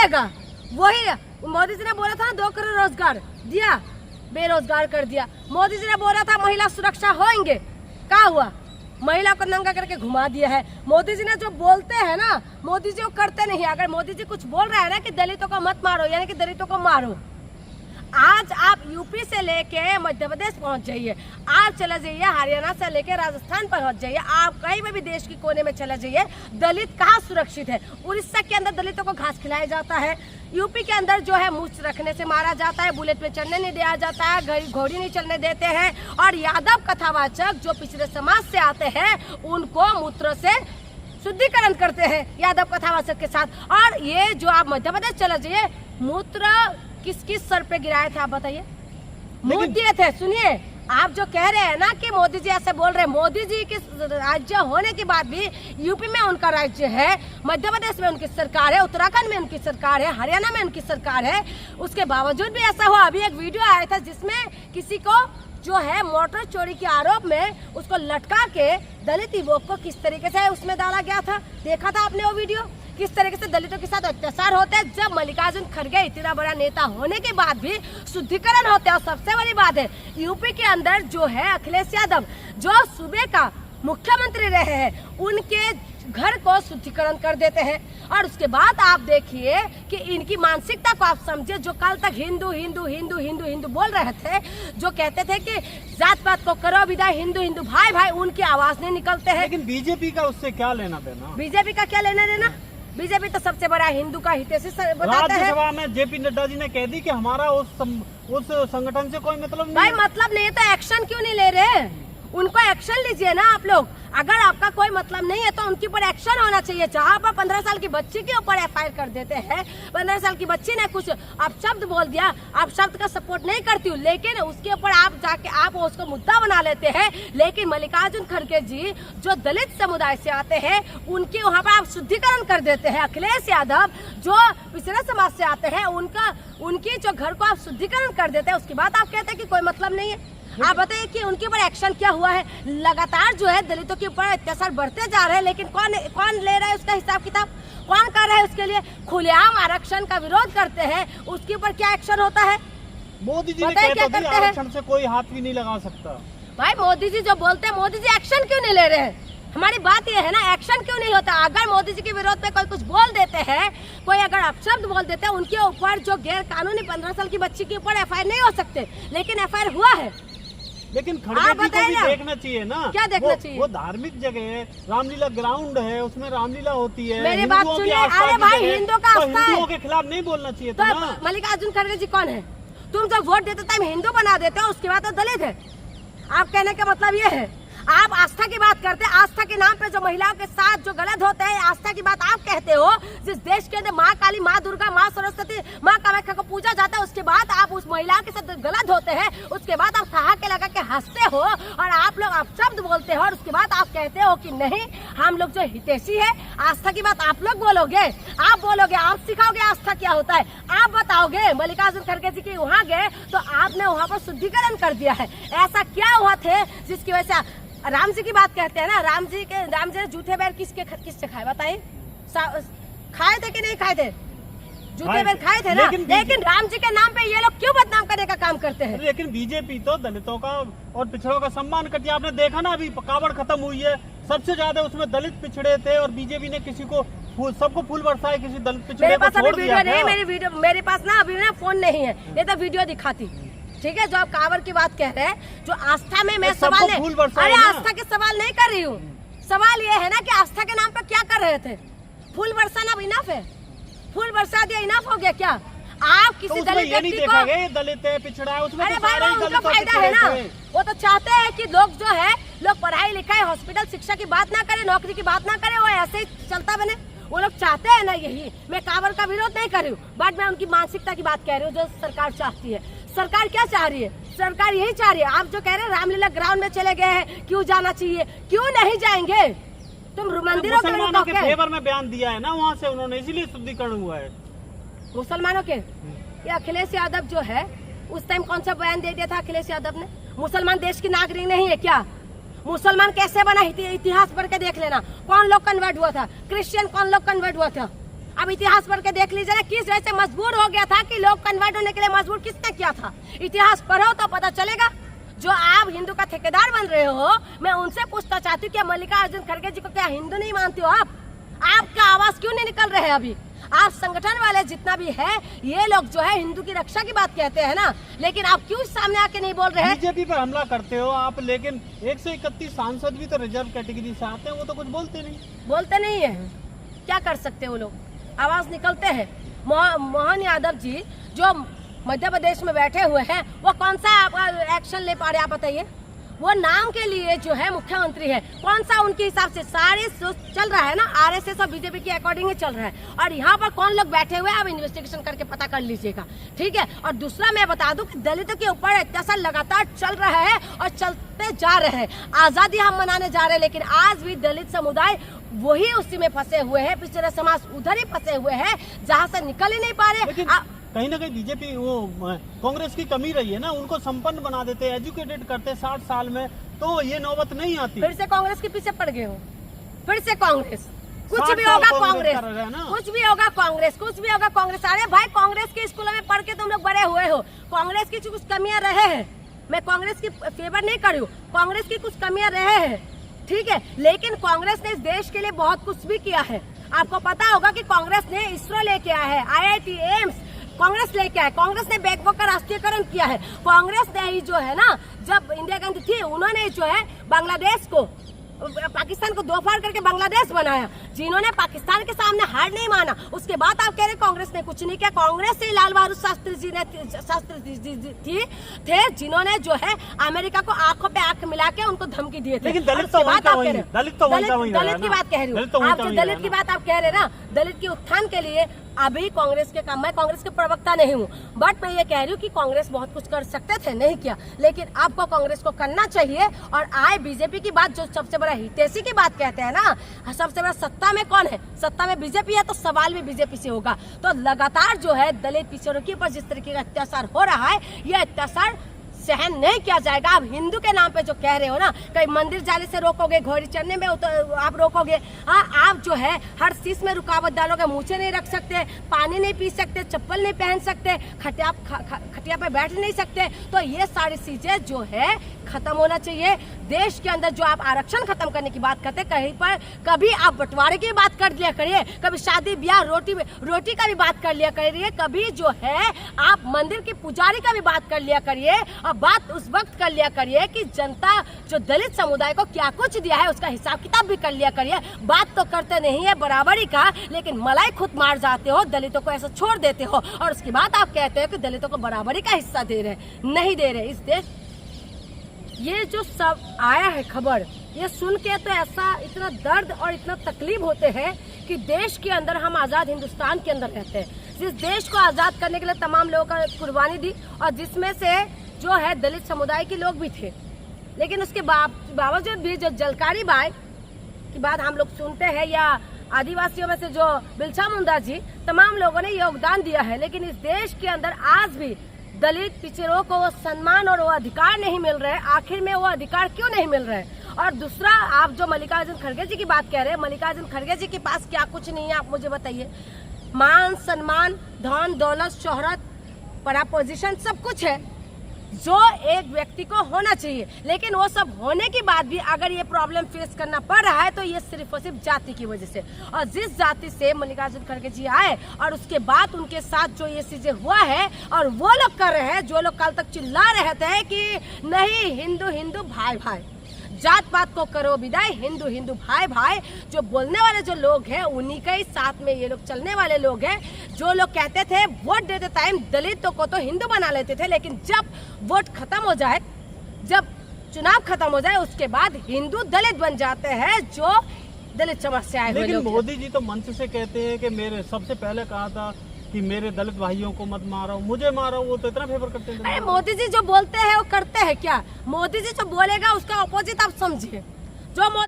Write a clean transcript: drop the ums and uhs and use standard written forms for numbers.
देगा? वही मोदी जी ने बोला था ना 2 करोड़ रोजगार दिया, बेरोजगार कर दिया। मोदी जी ने बोला था महिला सुरक्षा होंगे, क्या हुआ? महिला को नंगा करके घुमा दिया है। मोदी जी ने जो बोलते हैं ना, मोदी जी वो करते नहीं। अगर मोदी जी कुछ बोल रहे हैं ना कि दलितों को मत मारो, यानी कि दलितों को मारो, आज आप यूपी से लेके मध्य प्रदेश पहुंच जाइए, आप चले जाइए हरियाणा से लेके राजस्थान पहुंच जाइए, आप कहीं में भी देश की कोने में चले जाइए, दलित कहाँ सुरक्षित है? उड़ीसा के अंदर दलितों को घास खिलाया जाता है, यूपी के अंदर जो है मूछ रखने से मारा जाता है, बुलेट पे चढ़ने नहीं दिया जाता है, घोड़ी नहीं चलने देते हैं, और यादव कथावाचक जो पिछड़े समाज से आते हैं उनको मूत्र से शुद्धिकरण करते हैं यादव कथावाचक के साथ। और ये जो आप मध्य प्रदेश चले जाइए, मूत्र किस किस सर पे गिराए थे आप बताइए? मुंह दिए थे। सुनिए, आप जो कह रहे हैं ना कि मोदी जी ऐसे बोल रहे हैं, मोदी जी के राज्य होने के बाद भी यूपी में उनका राज्य है, मध्य प्रदेश में उनकी सरकार है, उत्तराखंड में उनकी सरकार है, हरियाणा में उनकी सरकार है, उसके बावजूद भी ऐसा हुआ। अभी एक वीडियो आया था जिसमें किसी को जो है मोटर चोरी के आरोप में उसको लटका के दलित युवक को किस तरीके से उसमें डाला गया था, देखा था आपने वो वीडियो? किस तरीके से दलितों के साथ अत्याचार होते हैं। जब मल्लिकार्जुन खड़गे इतना बड़ा नेता होने के बाद भी शुद्धिकरण होते हैं। और सबसे बड़ी बात है, यूपी के अंदर जो है अखिलेश यादव जो सूबे का मुख्यमंत्री रहे हैं, उनके घर को शुद्धिकरण कर देते हैं। और उसके बाद आप देखिए कि इनकी मानसिकता को आप समझे, जो कल तक हिंदू हिंदू हिंदू हिंदू हिंदू बोल रहे थे, जो कहते थे कि जात पात को करो विदाई, हिंदू हिंदू भाई भाई, उनकी आवाज नहीं निकलते हैं। लेकिन बीजेपी का उससे क्या लेना देना? बीजेपी का क्या लेना देना? बीजेपी तो सबसे बड़ा हिंदू का हितैषी बताते हैं। राज्यसभा में जेपी नड्डा जी ने कह दी कि हमारा उस संगठन से कोई मतलब नहीं। भाई मतलब नहीं है तो एक्शन क्यों नहीं ले रहे? उनको एक्शन लीजिए ना आप लोग। अगर आपका कोई मतलब नहीं है तो उनके ऊपर एक्शन होना चाहिए। जहाँ पर 15 साल की बच्ची के ऊपर एफआईआर कर देते हैं, 15 साल की बच्ची ने कुछ अपशब्द बोल दिया, आप शब्द का सपोर्ट नहीं करती हूँ, लेकिन उसके ऊपर आप जाके आप उसको मुद्दा बना लेते हैं। लेकिन मल्लिकार्जुन खड़गे जी जो दलित समुदाय से आते हैं, उनके वहाँ पर आप शुद्धिकरण कर देते हैं। अखिलेश यादव जो पिछड़े समाज से आते हैं, उनकी जो घर को आप शुद्धिकरण कर देते हैं, उसके बाद आप कहते हैं कि कोई मतलब नहीं है। आप बताइए कि उनके ऊपर एक्शन क्या हुआ है? लगातार जो है दलितों के ऊपर अत्याचार बढ़ते जा रहे हैं, लेकिन कौन ले रहा है उसका हिसाब किताब? कौन कर रहा है उसके लिए? खुलेआम आरक्षण का विरोध करते हैं, उसके ऊपर क्या एक्शन होता है? मोदी जी ने क्या करते हैं? आरक्षण से कोई हाथ भी नहीं लगा सकता। भाई मोदी जी जो बोलते हैं, मोदी जी एक्शन क्यों नहीं ले रहे हैं? हमारी बात यह है ना, एक्शन क्यों नहीं होता? अगर मोदी जी के विरोध में कोई कुछ बोल देते हैं, कोई अगर अपशब्द बोल देते हैं, उनके ऊपर जो गैर कानूनी 15 साल की बच्ची के ऊपर एफआईआर नहीं हो सकते, लेकिन एफआईआर हुआ है। लेकिन खड़गे जी को भी देखना चाहिए ना। क्या देखना चाहिए? वो धार्मिक जगह है, रामलीला ग्राउंड है, उसमें रामलीला होती है। मेरी बात सुनिए, अरे भाई हिंदू का आस्था है, हिंदुओं के खिलाफ नहीं बोलना चाहिए था ना। मल्लिकार्जुन खड़गे जी कौन है? तुम जब वोट देते टाइम हिंदू बना देते हो, उसके बाद तो दलित है। आप कहने का मतलब ये है, आप आस्था की बात करते हैं, आस्था के नाम पे जो महिलाओं के साथ जो गलत होता है, आस्था की बात आप कहते हो। जिस देश के अंदर माँ काली, माँ दुर्गा, माँ सरस्वती, माँ कामाख्या को पूजा जाता है, उसके बाद आप उस महिलाओं के साथ गलत होते हैं, उसके बाद आप ठहाके लगा के हंसते हो और आप लोग अपशब्द बोलते हो, और उसके बाद आप कहते हो कि नहीं हम लोग जो हितैषी है, आस्था की बात आप लोग बोलोगे, आप बोलोगे, आप सिखाओगे आस्था क्या होता है, आप बताओगे। मल्लिकार्जुन खड़गे जी के वहाँ गए तो आपने वहाँ पर शुद्धिकरण कर दिया है। ऐसा क्या हुआ थे जिसकी वजह से राम जी की बात कहते हैं ना, राम जी ने जूठे बैर किससे खाए बताइए? खाए थे कि नहीं खाए थे? जूठे बैर खाए थे ना। लेकिन राम जी के नाम पे ये लोग क्यों बदनाम करने का काम करते हैं? लेकिन बीजेपी तो दलितों का और पिछड़ों का सम्मान करती है। आपने देखा ना, अभी कावड़ खत्म हुई है, सबसे ज्यादा उसमें दलित पिछड़े थे, और बीजेपी ने किसी को सबको फूल बरसाए, किसी दलित पिछड़े मेरे पास अभी वीडियो नहीं, मेरे पास ना अभी ना फोन नहीं है, ये तो वीडियो दिखाती। ठीक है, जो आप कांवड़ की बात कह रहे हैं, जो आस्था में मैं सवाल नहीं, अरे आस्था के सवाल नहीं कर रही हूँ। सवाल ये है ना कि आस्था के नाम पर क्या कर रहे थे? फूल बरसाना इनफ है? फूल बरसा दिया इनफ हो गया क्या? आप किसी दलित व्यक्ति को, दलित है पिछड़ा है, उसमें अरे भाई उनका फायदा है ना। वो तो चाहते हैं कि लोग जो है, लोग पढ़ाई लिखाई, हॉस्पिटल, शिक्षा की बात ना करे, नौकरी की बात ना करे, वो ऐसे ही चलता बने। वो लोग चाहते हैं ना यही। मैं कांवड़ का विरोध नहीं कर रही हूँ, बट मैं उनकी मानसिकता की बात कह रही हूँ जो सरकार चाहती है। सरकार क्या चाह रही है? सरकार यही चाह रही है। आप जो कह रहे हैं रामलीला ग्राउंड में चले गए हैं, क्यों जाना चाहिए? क्यों नहीं जाएंगे? तुम मंदिरों के फेवर में बयान दिया है ना वहाँ से उन्होंने, इसीलिए शुद्धिकरण हुआ है मुसलमानों के। ये अखिलेश यादव जो है, उस टाइम कौन सा बयान दे दिया था अखिलेश यादव ने? मुसलमान देश की नागरिक नहीं है क्या? मुसलमान कैसे बना? इतिहास पढ़ के देख लेना। कौन लोग कन्वर्ट हुआ था? क्रिश्चियन कौन लोग कन्वर्ट हुआ था? अब इतिहास पढ़ के देख लीजिए ना, किस वजह से मजबूर हो गया था कि लोग कन्वर्ट होने के लिए मजबूर किसने किया था। इतिहास पढ़ो तो पता चलेगा। जो आप हिंदू का ठेकेदार बन रहे हो, मैं उनसे पूछना चाहती हूँ क्या मल्लिकार्जुन खड़गे जी को क्या हिंदू नहीं मानते हो आप? आपका आवाज क्यों नहीं निकल रहे अभी? आप संगठन वाले जितना भी है, ये लोग जो है हिंदू की रक्षा की बात कहते हैं ना, लेकिन आप क्यों सामने आके नहीं बोल रहे हैं? बीजेपी पर हमला करते हो आप, लेकिन 131 सांसद भी तो रिजर्व कैटेगरी से आते हैं, वो तो कुछ बोलते नहीं है। क्या कर सकते वो लोग? आवाज निकलते हैं। मोहन यादव जी जो मध्य प्रदेश में बैठे हुए हैं, वो कौन सा एक्शन ले पा रहे आप बताइए? वो नाम के लिए जो है मुख्यमंत्री है, कौन सा उनके हिसाब से सारे चल रहा है ना, आरएसएस और बीजेपी के अकॉर्डिंग ही चल रहा है। और यहाँ पर कौन लोग बैठे हुए हैं आप इन्वेस्टिगेशन करके पता कर लीजिएगा, ठीक है। और दूसरा मैं बता दूं कि दलितों के ऊपर अत्याचार लगातार चल रहा है और चलते जा रहे हैं। आजादी हम मनाने जा रहे हैं, लेकिन आज भी दलित समुदाय वही उसी में फंसे हुए हैं, पिछड़ा समाज उधर ही फंसे हुए हैं जहाँ से निकल ही नहीं पा रहे। कहीं ना कहीं बीजेपी वो कांग्रेस की कमी रही है ना, उनको संपन्न बना देते, एजुकेटेड करते 60 साल में, तो ये नौबत नहीं आती। फिर से कांग्रेस के पीछे पड़ गए हो, फिर से कांग्रेस, कुछ भी होगा कांग्रेस, कुछ भी होगा कांग्रेस, कुछ भी होगा कांग्रेस। अरे भाई, कांग्रेस के स्कूलों में पढ़ के तुम लोग बड़े हुए हो, कांग्रेस की कुछ कमियां रहे हैं, मैं कांग्रेस की फेवर नहीं कर रही हूँ, कांग्रेस की कुछ कमियां रहे हैं, ठीक है, लेकिन कांग्रेस ने इस देश के लिए बहुत कुछ भी किया है। आपको पता होगा कि कांग्रेस ने इसरो लेके आया है, IIT, एम्स कांग्रेस लेके आए, कांग्रेस ने बैंकों का राष्ट्रीयकरण किया है, कांग्रेस ने ही जो है ना, जब इंदिरा गांधी थी उन्होंने जो है बांग्लादेश को, पाकिस्तान को दो फाड़ करके बांग्लादेश बनाया, जिन्होंने पाकिस्तान के सामने हार नहीं माना। उसके बाद आप कह रहे कांग्रेस ने कुछ नहीं किया। कांग्रेस से लाल बहादुर शास्त्री जी थे जिन्होंने जो है अमेरिका को आंखों पे आंख मिला के उनको धमकी दिए थे। लेकिन दलित की बात कह रही हूँ, आप जो दलित की बात आप कह रहे ना, दलित के उत्थान के लिए अभी कांग्रेस के काम, मैं कांग्रेस के प्रवक्ता नहीं हूँ, बट मैं ये कह रही हूँ कि कांग्रेस बहुत कुछ कर सकते थे, नहीं किया, लेकिन आपको कांग्रेस को करना चाहिए। और आए बीजेपी की बात, जो सबसे बड़ा हितैषी की बात कहते हैं ना, सबसे बड़ा सत्ता में कौन है? सत्ता में बीजेपी है, तो सवाल भी बीजेपी से होगा। तो लगातार जो है दलित पिछड़ों के ऊपर जिस तरीके का अत्याचार हो रहा है, यह अत्याचार सहन नहीं किया जाएगा। आप हिंदू के नाम पे जो कह रहे हो ना, कहीं मंदिर जाने से रोकोगे, घोड़ी चढ़ने में आप रोकोगे, हाँ, आप जो है हर चीज में रुकावट डालोगे, मूछें नहीं रख सकते, पानी नहीं पी सकते, चप्पल नहीं पहन सकते, खटिया पे बैठ नहीं सकते, तो ये सारी चीजें जो है खत्म होना चाहिए। देश के अंदर जो आप आरक्षण खत्म करने की बात करते, कहीं पर कभी आप बंटवारे की बात कर लिया करिए, कभी शादी ब्याह रोटी का भी बात कर लिया करिए, कभी जो है आप मंदिर की पुजारी का भी बात कर लिया करिए, और बात उस वक्त कर लिया करिए कि जनता जो दलित समुदाय को क्या कुछ दिया है उसका हिसाब किताब भी कर लिया करिए। बात तो करते नहीं है बराबरी का, लेकिन मलाई खुद मार जाते हो, दलितों को ऐसा छोड़ देते हो, और उसके बाद आप कहते हो कि दलितों को बराबरी का हिस्सा दे रहे, नहीं दे रहे। इस देश ये जो सब आया है खबर, ये सुन के तो ऐसा इतना दर्द और इतना तकलीफ होते हैं कि देश के अंदर हम आज़ाद हिंदुस्तान के अंदर रहते हैं, जिस देश को आज़ाद करने के लिए तमाम लोगों का कुर्बानी दी, और जिसमें से जो है दलित समुदाय के लोग भी थे, लेकिन उसके बावजूद भी जो जलकारी बाई की बात हम लोग सुनते हैं, या आदिवासियों में से जो बिरसा मुंडा जी, तमाम लोगों ने योगदान दिया है, लेकिन इस देश के अंदर आज भी दलित पिछड़ों को वो सम्मान और वो अधिकार नहीं मिल रहे। आखिर में वो अधिकार क्यों नहीं मिल रहे? और दूसरा, आप जो मल्लिकार्जुन खड़गे जी की बात कह रहे हैं, मल्लिकार्जुन खड़गे जी के पास क्या कुछ नहीं है, आप मुझे बताइए। मान सम्मान, धन दौलत, शोहरत, बड़ा पोजीशन, सब कुछ है जो एक व्यक्ति को होना चाहिए, लेकिन वो सब होने के बाद भी अगर ये प्रॉब्लम फेस करना पड़ रहा है तो ये सिर्फ और सिर्फ जाति की वजह से। और जिस जाति से मल्लिकार्जुन खड़गे जी आए और उसके बाद उनके साथ जो ये चीजें हुआ है, और वो लोग कर रहे हैं, जो लोग कल तक चिल्ला रहे थे कि नहीं हिंदू हिंदू भाई भाई, जात पात को करो विदाई, हिंदू हिंदू भाई भाई, जो बोलने वाले जो लोग हैं उन्हीं के ही साथ में ये लोग चलने वाले लोग हैं, जो लोग कहते थे वोट देते टाइम दलितों को तो हिंदू बना लेते थे, लेकिन जब वोट खत्म हो जाए, जब चुनाव खत्म हो जाए, उसके बाद हिंदू दलित बन जाते हैं, जो दलित समाज से आए हुए लोग। लेकिन मोदी जी तो मंच से कहते हैं कि मेरे सबसे पहले कहा था कि मेरे दलित भाइयों को मत मारो, मुझे मारो, वो तो इतना फेवर करते हैं। अरे मोदी जी जो बोलते हैं वो करते हैं क्या? मोदी जी जो बोलेगा उसका अपोजिट आप समझिए। जो